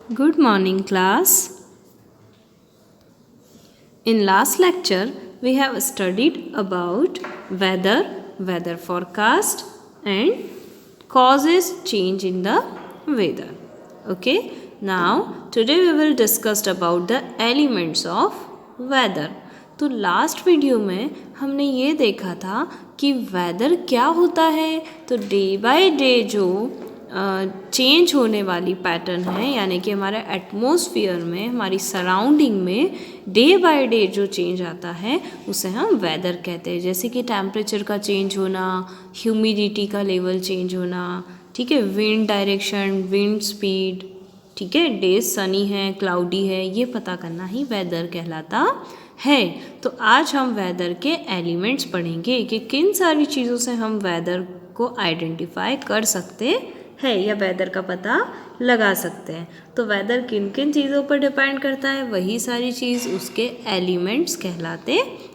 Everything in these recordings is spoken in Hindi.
Good morning, class. In last lecture, we have studied about weather forecast, and causes change in the weather. Okay. Now, today we will discuss about the elements of weather. तो लास्ट वीडियो में हमने ये देखा था कि वेदर क्या होता है. तो डे बाय डे जो चेंज होने वाली पैटर्न है, यानी कि हमारे एटमॉस्फेयर में, हमारी सराउंडिंग में डे बाय डे जो चेंज आता है उसे हम वेदर कहते हैं. जैसे कि टेम्परेचर का चेंज होना, ह्यूमिडिटी का लेवल चेंज होना, ठीक है, विंड डायरेक्शन, विंड स्पीड, ठीक है, डेज सनी है, क्लाउडी है, ये पता करना ही वेदर कहलाता है. तो आज हम वेदर के एलिमेंट्स पढ़ेंगे कि किन सारी चीज़ों से हम वेदर को आइडेंटिफाई कर सकते हैं या वेदर का पता लगा सकते हैं. तो वेदर किन किन चीज़ों पर डिपेंड करता है, वही सारी चीज़ उसके एलिमेंट्स कहलाते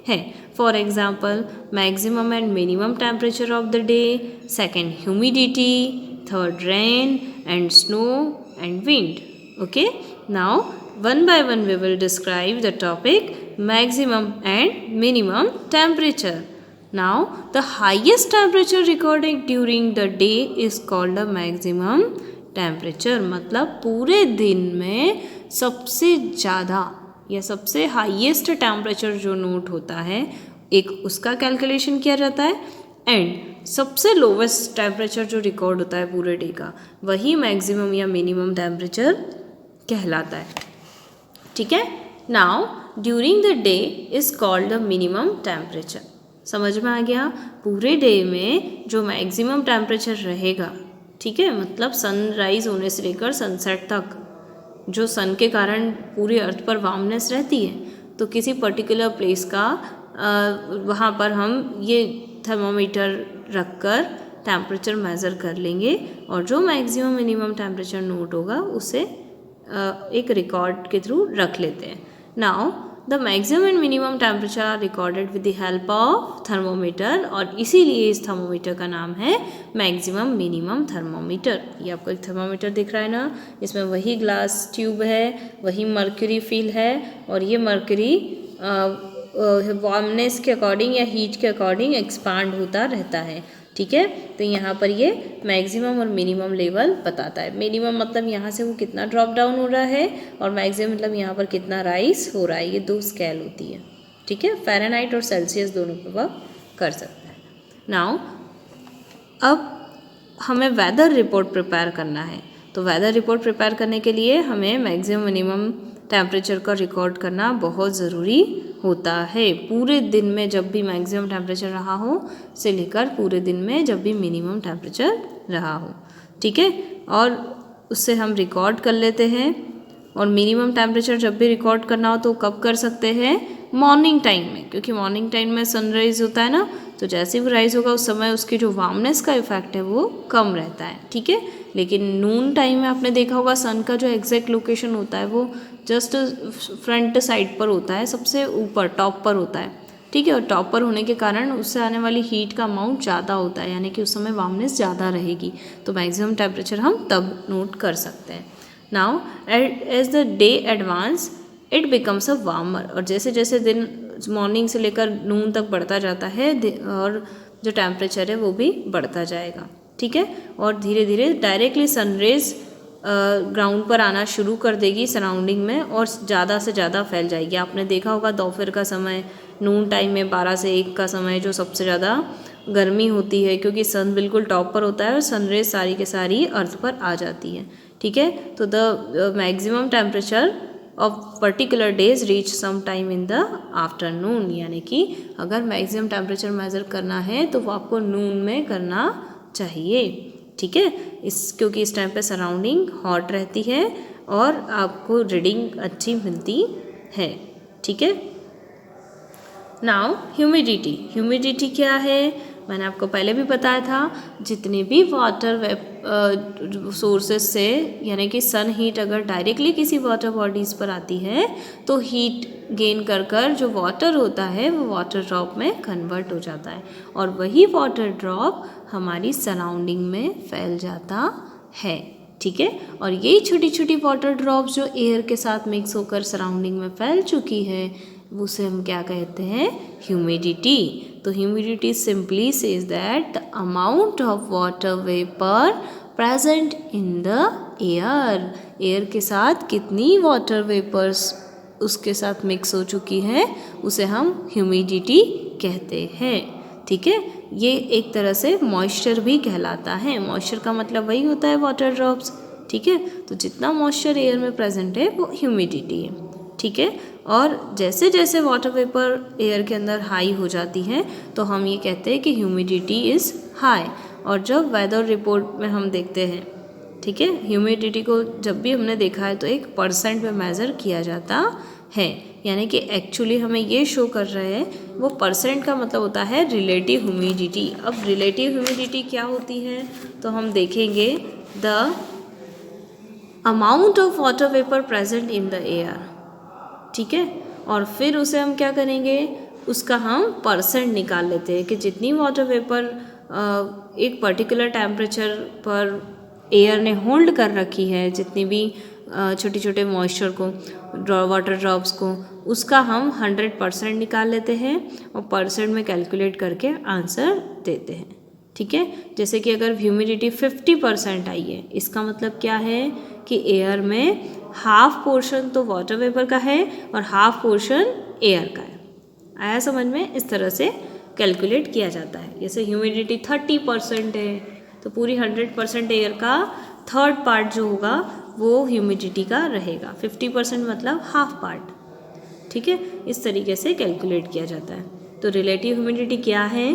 हैं. For example, maximum and minimum temperature of the day, second humidity, third rain and snow and wind. Okay, now one by one we will describe the topic maximum and minimum temperature. Now the highest temperature recorded during the day is called the maximum temperature. मतलब पूरे दिन में सबसे ज़्यादा या सबसे हाईएस्ट टेम्परेचर जो नोट होता है, एक उसका कैलकुलेशन किया जाता है, एंड सबसे लोवेस्ट टेम्परेचर जो रिकॉर्ड होता है पूरे डे का, वही मैक्सिमम या मिनिमम टेम्परेचर कहलाता है. ठीक है. Now during the day is called the minimum temperature. समझ में आ गया. पूरे डे में जो मैक्सिमम टेम्परेचर रहेगा, ठीक है, मतलब सनराइज होने से लेकर सनसेट तक जो सन के कारण पूरे अर्थ पर वार्मनेस रहती है, तो किसी पर्टिकुलर प्लेस का वहाँ पर हम ये थर्मोमीटर रखकर टेम्परेचर मेज़र कर लेंगे, और जो मैक्सिमम मिनिमम टेम्परेचर नोट होगा उसे एक रिकॉर्ड के थ्रू रख लेते हैं. Now the maximum and minimum temperature are recorded with the help of thermometer, और इसीलिए इस थर्मोमीटर का नाम है मैक्सिमम मिनिमम थर्मोमीटर. ये आपको एक थर्मोमीटर दिख रहा है ना, इसमें वही ग्लास ट्यूब है, वही मर्क्यूरी फील है, और ये मर्क्यूरी वार्मनेस के अकॉर्डिंग या हीट के अकॉर्डिंग एक्सपांड होता रहता है. ठीक है. तो यहाँ पर ये मैक्सिमम और मिनिमम लेवल बताता है. मिनिमम मतलब यहाँ से वो कितना ड्रॉप डाउन हो रहा है, और मैक्सिमम मतलब यहाँ पर कितना राइज हो रहा है. ये दो स्केल होती है. ठीक है. फ़ारेनहाइट और सेल्सियस दोनों पे वर्क कर सकता है. नाउ अब हमें वेदर रिपोर्ट प्रिपेयर करना है. तो वेदर रिपोर्ट प्रिपेयर करने के लिए हमें मैक्सिमम मिनिमम टेम्परेचर का रिकॉर्ड करना बहुत ज़रूरी होता है. पूरे दिन में जब भी मैक्सिमम टेम्परेचर रहा हो से लेकर पूरे दिन में जब भी मिनिमम टेम्परेचर रहा हो. ठीक है. और उससे हम रिकॉर्ड कर लेते हैं. और मिनिमम टेम्परेचर जब भी रिकॉर्ड करना हो तो कब कर सकते हैं? मॉर्निंग टाइम में, क्योंकि मॉर्निंग टाइम में सनराइज़ होता है ना, तो जैसे ही वो राइज होगा उस समय उसकी जो वार्मनेस का इफेक्ट है वो कम रहता है. ठीक है. लेकिन नून टाइम में आपने देखा होगा सन का जो एग्जैक्ट लोकेशन होता है वो जस्ट फ्रंट साइड पर होता है, सबसे ऊपर टॉप पर होता है. ठीक है. और टॉप पर होने के कारण उससे आने वाली हीट का अमाउंट ज़्यादा होता है, यानी कि उस समय वार्मनेस ज़्यादा रहेगी. तो मैक्सिमम टेम्परेचर हम तब नोट कर सकते हैं. Now as the day advance it becomes a warmer. और जैसे जैसे दिन मॉर्निंग से लेकर नून तक बढ़ता जाता है, और जो टेम्परेचर है वो भी बढ़ता जाएगा. ठीक है. और धीरे धीरे डायरेक्टली सनरेज ग्राउंड पर आना शुरू कर देगी सराउंडिंग में, और ज़्यादा से ज़्यादा फैल जाएगी. आपने देखा होगा दोपहर का समय, नून टाइम में 12 से 1 का समय जो सबसे ज़्यादा गर्मी होती है, क्योंकि सन बिल्कुल टॉप पर होता है और सनरेज सारी के सारी अर्थ पर आ जाती है. ठीक है. तो the maximum temperature of particular days reach some time in the afternoon. यानी कि अगर मैक्सिमम टेम्परेचर मेज़र करना है तो वो आपको नून में करना चाहिए. ठीक है. क्योंकि इस टाइम पे सराउंडिंग हॉट रहती है और आपको रीडिंग अच्छी मिलती है. ठीक है. नाउ ह्यूमिडिटी क्या है? मैंने आपको पहले भी बताया था, जितने भी वाटर सोर्सेस से, यानी कि सन हीट अगर डायरेक्टली किसी वाटर बॉडीज़ पर आती है तो हीट गेन कर कर जो वाटर होता है वो वाटर ड्रॉप में कन्वर्ट हो जाता है, और वही वाटर ड्रॉप हमारी सराउंडिंग में फैल जाता है. ठीक है। और यही छोटी छोटी वाटर ड्रॉप्स जो एयर के साथ मिक्स होकर सराउंडिंग में फैल चुकी है, उसे हम क्या कहते हैं, ह्यूमिडिटी। तो humidity simply says that the amount of water vapour present in the air. Air के साथ कितनी वाटर वेपर्स उसके साथ मिक्स हो चुकी है, उसे हम ह्यूमिडिटी कहते हैं, ठीक है। ये एक तरह से मॉइस्चर भी कहलाता है। मॉइस्चर का मतलब वही होता है वाटर ड्रॉप्स, ठीक है। तो जितना मॉइस्चर एयर में प्रेजेंट है वो ह्यूमिडिटी है, ठीक है। और जैसे जैसे वाटर वेपर एयर के अंदर हाई हो जाती है तो हम ये कहते हैं कि ह्यूमिडिटी इज़ हाई। और जब वेदर रिपोर्ट में हम देखते हैं, ठीक है, ह्यूमिडिटी को जब भी हमने देखा है तो एक परसेंट में मेज़र किया जाता है, यानी कि एक्चुअली हमें ये शो कर रहे हैं, वो परसेंट का मतलब होता है रिलेटिव ह्यूमिडिटी। अब रिलेटिव ह्यूमिडिटी क्या होती है तो हम देखेंगे the amount of water vapour present in the air, ठीक है। और फिर उसे हम क्या करेंगे, उसका हम परसेंट निकाल लेते हैं कि जितनी वाटर वेपर एक पर्टिकुलर टेम्परेचर पर एयर ने होल्ड कर रखी है, जितनी भी छोटे छोटे मॉइस्चर को, वाटर ड्रॉप्स को, उसका हम 100% निकाल लेते हैं और परसेंट में कैलकुलेट करके आंसर देते हैं, ठीक है। जैसे कि अगर ह्यूमिडिटी 50% आई है, इसका मतलब क्या है कि एयर में हाफ पोर्शन तो वाटर वेपर का है और हाफ पोर्शन एयर का है। आया समझ में? इस तरह से कैलकुलेट किया जाता है। जैसे ह्यूमिडिटी 30% है तो पूरी 100% एयर का थर्ड पार्ट जो होगा वो ह्यूमिडिटी का रहेगा। 50% मतलब हाफ पार्ट, ठीक है। इस तरीके से कैलकुलेट किया जाता है। तो रिलेटिव ह्यूमिडिटी क्या है,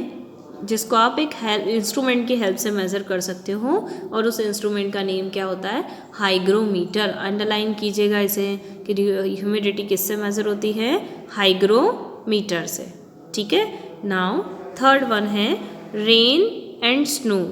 जिसको आप एक इंस्ट्रूमेंट की हेल्प से मेज़र कर सकते हो, और उस इंस्ट्रूमेंट का नेम क्या होता है, हाइग्रोमीटर। अंडरलाइन कीजिएगा इसे कि ह्यूमिडिटी किससे मेज़र होती है, हाइग्रोमीटर से, ठीक है। नाउ थर्ड वन है रेन एंड स्नो,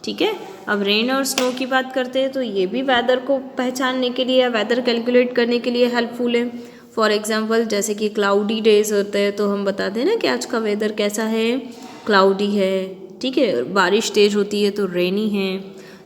ठीक है। अब रेन और स्नो की बात करते हैं तो ये भी वेदर को पहचानने के लिए या वेदर कैलकुलेट करने के लिए हेल्पफुल है। फॉर एग्जांपल जैसे कि क्लाउडी डेज होते हैं तो हम बताते हैं ना कि आज का वेदर कैसा है, क्लाउडी है, ठीक है। बारिश तेज होती है तो रेनी है।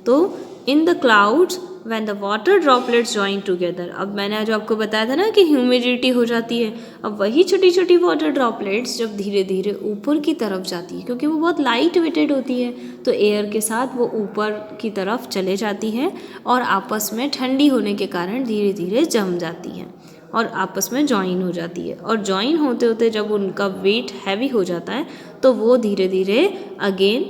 तो in the clouds when the water droplets join together, अब मैंने आज आपको बताया था ना कि ह्यूमिडिटी हो जाती है। अब वही छोटी छोटी वाटर ड्रॉपलेट्स जब धीरे धीरे ऊपर की तरफ जाती है, क्योंकि वो बहुत लाइट वेटेड होती है, तो एयर के साथ वो ऊपर की तरफ चले जाती है और आपस में ठंडी होने के कारण धीरे धीरे जम जाती है और आपस में जॉइन हो जाती है। और जॉइन होते होते जब उनका वेट हैवी हो जाता है तो वो धीरे धीरे अगेन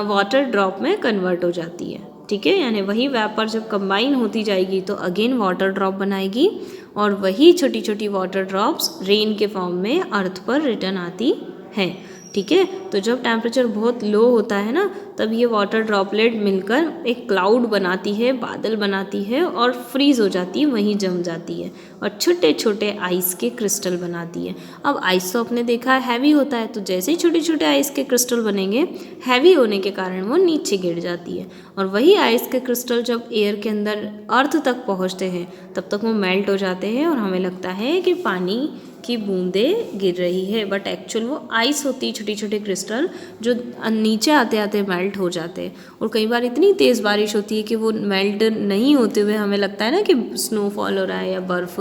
वाटर ड्रॉप में कन्वर्ट हो जाती है, ठीक है। यानी वही वेपर जब कंबाइन होती जाएगी तो अगेन वाटर ड्रॉप बनाएगी और वही छोटी छोटी वाटर ड्रॉप्स रेन के फॉर्म में अर्थ पर रिटर्न आती हैं, ठीक है। तो जब टेम्परेचर बहुत लो होता है ना, तब ये वाटर ड्रॉपलेट मिलकर एक क्लाउड बनाती है, बादल बनाती है और फ्रीज हो जाती है, वहीं जम जाती है और छोटे छोटे आइस के क्रिस्टल बनाती है। अब आइस तो आपने देखा है हैवी होता है, तो जैसे ही छोटे छोटे आइस के क्रिस्टल बनेंगे, हैवी होने के कारण वो नीचे गिर जाती है और वही आइस के क्रिस्टल जब एयर के अंदर अर्थ तक पहुँचते हैं तब तक वो मेल्ट हो जाते हैं और हमें लगता है कि पानी की बूंदें गिर रही है, बट एक्चुअल वो आइस होती है, छोटी छोटे क्रिस्टल जो नीचे आते आते मेल्ट हो जाते हैं। और कई बार इतनी तेज़ बारिश होती है कि वो मेल्ट नहीं होते हुए हमें लगता है ना कि स्नोफॉल हो रहा है या बर्फ़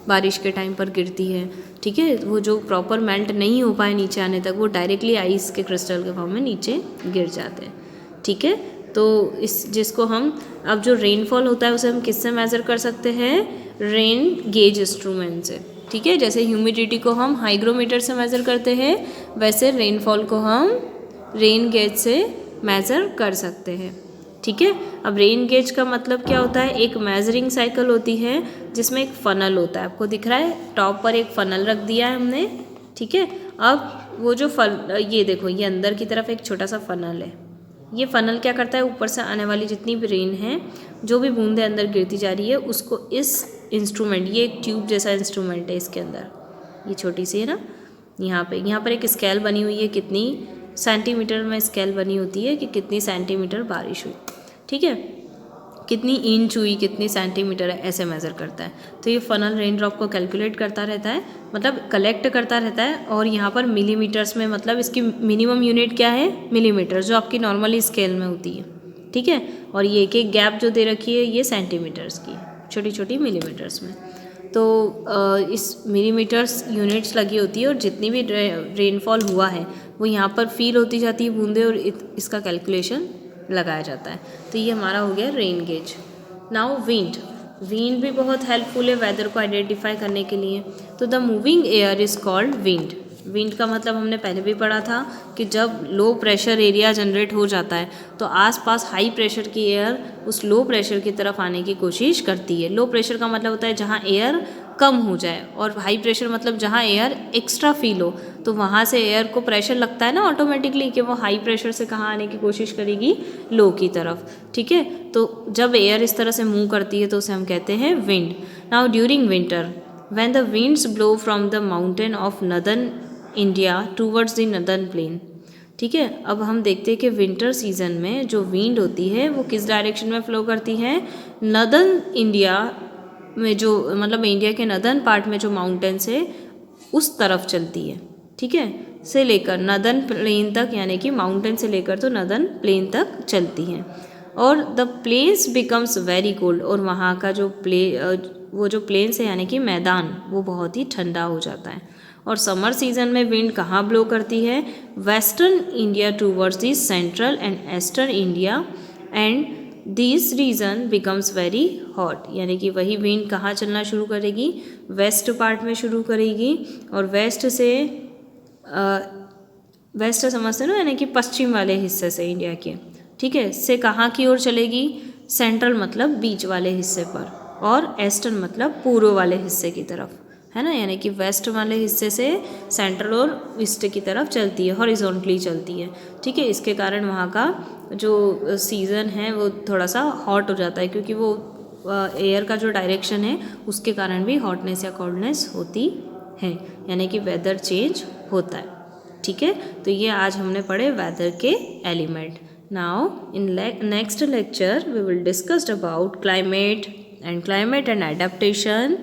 बारिश के टाइम पर गिरती है, ठीक है। वो जो प्रॉपर मेल्ट नहीं हो पाए नीचे आने तक, वो डायरेक्टली आइस के क्रिस्टल के फॉर्म में नीचे गिर जाते हैं, ठीक है। तो इस जिसको हम अब जो रेनफॉल होता है उसे हम किससे मेज़र कर सकते हैं, रेन गेज इंस्ट्रूमेंट से, ठीक है। जैसे ह्यूमिडिटी को हम हाइग्रोमीटर से मेज़र करते हैं, वैसे रेनफॉल को हम रेन गेज से मेज़र कर सकते हैं, ठीक है। अब रेन गेज का मतलब क्या होता है, एक मेजरिंग साइकिल होती है जिसमें एक फ़नल होता है, आपको दिख रहा है टॉप पर एक फ़नल रख दिया है हमने, ठीक है। अब वो जो ये देखो, ये अंदर की तरफ एक छोटा सा फ़नल है। ये फ़नल क्या करता है, ऊपर से आने वाली जितनी भी रेन है, जो भी बूंदें अंदर गिरती जा रही है, उसको इस इंस्ट्रूमेंट, ये एक ट्यूब जैसा इंस्ट्रूमेंट है, इसके अंदर ये छोटी सी है ना, यहाँ पर एक स्केल बनी हुई है, कितनी सेंटीमीटर में स्केल बनी होती है कि कितनी सेंटीमीटर बारिश हुई, ठीक है, कितनी इंच हुई, कितनी सेंटीमीटर है, ऐसे मेज़र करता है। तो ये फ़नल रेन ड्रॉप को कैलकुलेट करता रहता है, मतलब कलेक्ट करता रहता है। और यहाँ पर मिलीमीटर्स में, मतलब इसकी मिनिमम यूनिट क्या है, मिलीमीटर, जो आपकी नॉर्मली स्केल में होती है, ठीक है। और ये एक एक गैप जो दे रखी है ये सेंटीमीटर्स की है, छोटी छोटी मिलीमीटर्स में। तो इस मिलीमीटर्स यूनिट्स लगी होती है और जितनी भी रेनफॉल हुआ है वो यहाँ पर फील होती जाती है बूंदे और इसका कैलकुलेशन लगाया जाता है। तो ये हमारा हो गया rain gauge. Now wind, wind भी बहुत हेल्पफुल है वेदर को आइडेंटिफाई करने के लिए। तो the moving air is called wind. Wind का मतलब हमने पहले भी पढ़ा था कि जब लो प्रेशर एरिया जनरेट हो जाता है तो आसपास हाई प्रेशर की एयर उस लो प्रेशर की तरफ आने की कोशिश करती है। लो प्रेशर का मतलब होता है जहाँ एयर कम हो जाए, और हाई प्रेशर मतलब जहाँ एयर एक्स्ट्रा फील हो, तो वहाँ से एयर को प्रेशर लगता है ना ऑटोमेटिकली कि वो हाई प्रेशर से कहाँ आने की कोशिश करेगी, लो की तरफ। ठीक है, तो जब एयर इस तरह से मूव करती है तो उसे हम कहते हैं wind. Now during winter when the winds blow from the mountain of northern India towards the northern plane. ठीक है, अब हम देखते हैं कि विंटर सीजन में जो विंड होती है वो किस डायरेक्शन में फ्लो करती है, नदर्न इंडिया में, जो मतलब इंडिया के नदर्न पार्ट में जो माउंटेन्स है उस तरफ चलती है। ठीक है, से लेकर नदर्न प्लेन तक, यानी कि माउंटेन से लेकर तो नदर्न प्लेन तक चलती हैं। और the plains becomes very cold, और वहाँ का जो वो जो प्लेन्स है यानी कि मैदान वो बहुत ही ठंडा हो जाता है। और समर सीजन में विंड कहाँ ब्लो करती है, western India towards the central and eastern India, and this region becomes very hot, यानी कि वही विंड कहाँ चलना शुरू करेगी, वेस्ट पार्ट में शुरू करेगी। और वेस्ट से वेस्ट समझते ना, यानी कि पश्चिम वाले हिस्से से इंडिया के, ठीक है, से कहाँ की ओर चलेगी, सेंट्रल मतलब बीच वाले हिस्से पर, और ईस्टर्न मतलब पूर्व वाले हिस्से की तरफ, है ना। यानी कि वेस्ट वाले हिस्से से सेंट्रल और ईस्ट की तरफ चलती है, हॉरिजॉन्टली चलती है। ठीक है, इसके कारण वहाँ का जो सीज़न है वो थोड़ा सा हॉट हो जाता है, क्योंकि वो एयर का जो डायरेक्शन है उसके कारण भी हॉटनेस या कोल्डनेस होती है, यानी कि वेदर चेंज होता है। ठीक है, तो ये आज हमने पढ़े वेदर के element. Now in next lecture we will discussed about climate and adaptation,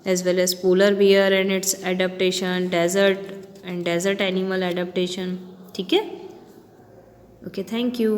as well as polar bear and its adaptation, desert and desert animal adaptation. ठीक है, okay, thank you.